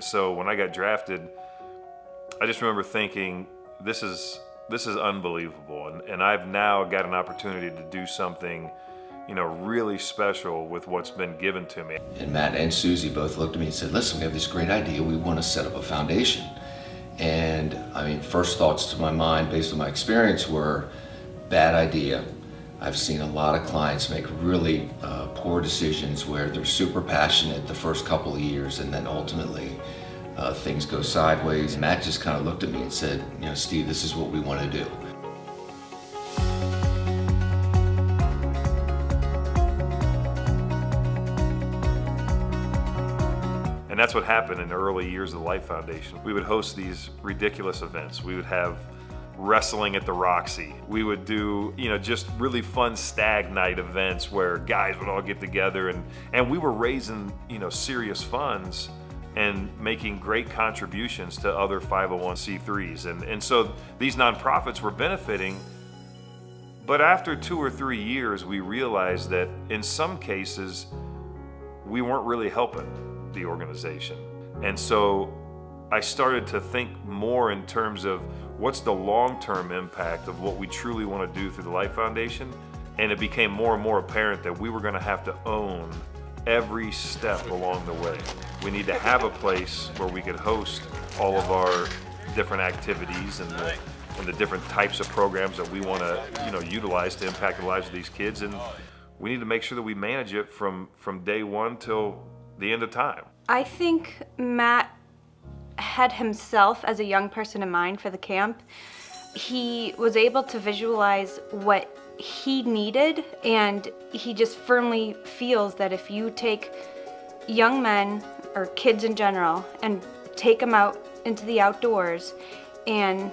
so when I got drafted, I just remember thinking, this is unbelievable. And I've now got an opportunity to do something, really special with what's been given to me. And Matt and Susie both looked at me and said, listen, we have this great idea. We want to set up a foundation. And first thoughts to my mind based on my experience were, bad idea. I've seen a lot of clients make really poor decisions where they're super passionate the first couple of years and then ultimately things go sideways. And Matt just kind of looked at me and said, Steve, this is what we want to do. And that's what happened in the early years of the Life Foundation. We would host these ridiculous events. We would have wrestling at the Roxy. We would do, just really fun stag night events where guys would all get together and we were raising, serious funds and making great contributions to other 501c3s. And so these nonprofits were benefiting, but after 2 or 3 years, we realized that in some cases, we weren't really helping the organization. And so I started to think more in terms of what's the long-term impact of what we truly want to do through the Life Foundation. And it became more and more apparent that we were going to have to own every step along the way. We need to have a place where we could host all of our different activities and the different types of programs that we want to utilize to impact the lives of these kids. And we need to make sure that we manage it from day one till the end of time. I think Matt had himself as a young person in mind for the camp. He was able to visualize what he needed, and he just firmly feels that if you take young men or kids in general and take them out into the outdoors and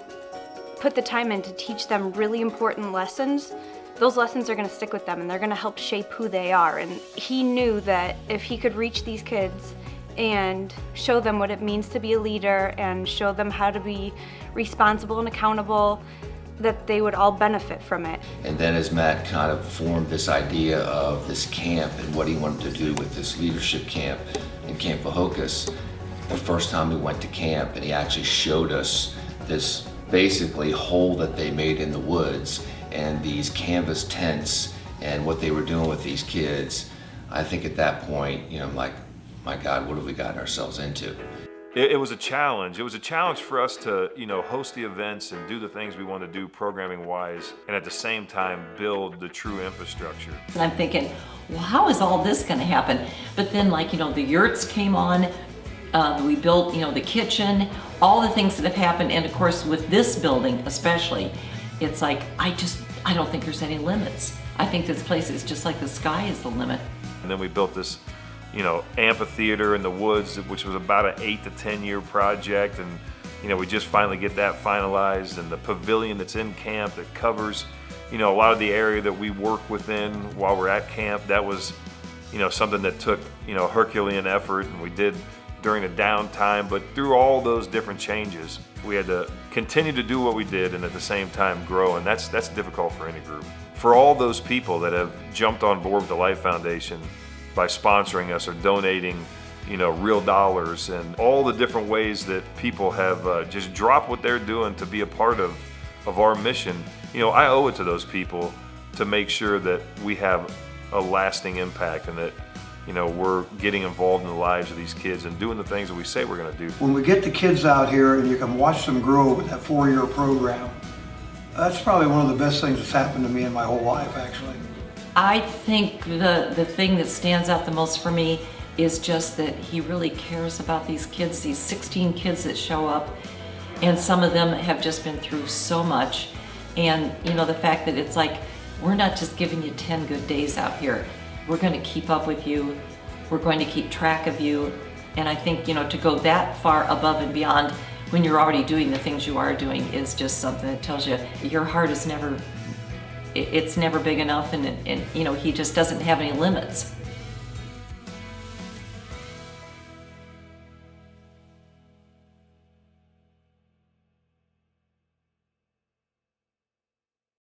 put the time in to teach them really important lessons, those lessons are going to stick with them and they're going to help shape who they are. And he knew that if he could reach these kids and show them what it means to be a leader and show them how to be responsible and accountable, that they would all benefit from it. And then as Matt kind of formed this idea of this camp and what he wanted to do with this leadership camp in Camp Pahocus, the first time we went to camp and he actually showed us this basically hole that they made in the woods and these canvas tents and what they were doing with these kids, I think at that point, I'm like, my God, what have we gotten ourselves into? It was a challenge. It was a challenge for us to, host the events and do the things we want to do programming-wise, and at the same time build the true infrastructure. And I'm thinking, well, how is all this going to happen? But then, the yurts came on. We built, the kitchen, all the things that have happened, and of course with this building especially, it's like I don't think there's any limits. I think this place is just like the sky is the limit. And then we built this amphitheater in the woods, which was about an 8 to 10 year project, and we just finally get that finalized. And the pavilion that's in camp that covers a lot of the area that we work within while we're at camp, that was something that took Herculean effort, and we did during the downtime. But through all those different changes, we had to continue to do what we did and at the same time grow, and that's difficult for any group. For all those people that have jumped on board with the Life Foundation by sponsoring us or donating, real dollars, and all the different ways that people have just dropped what they're doing to be a part of our mission, I owe it to those people to make sure that we have a lasting impact and that, we're getting involved in the lives of these kids and doing the things that we say we're going to do. When we get the kids out here and you can watch them grow with that 4-year program, that's probably one of the best things that's happened to me in my whole life, actually. I think the thing that stands out the most for me is just that he really cares about these kids, these 16 kids that show up, and some of them have just been through so much. And the fact that it's like, we're not just giving you 10 good days out here. We're going to keep up with you. We're going to keep track of you. And I think, to go that far above and beyond when you're already doing the things you are doing is just something that tells you your heart is never, it's never big enough, and he just doesn't have any limits.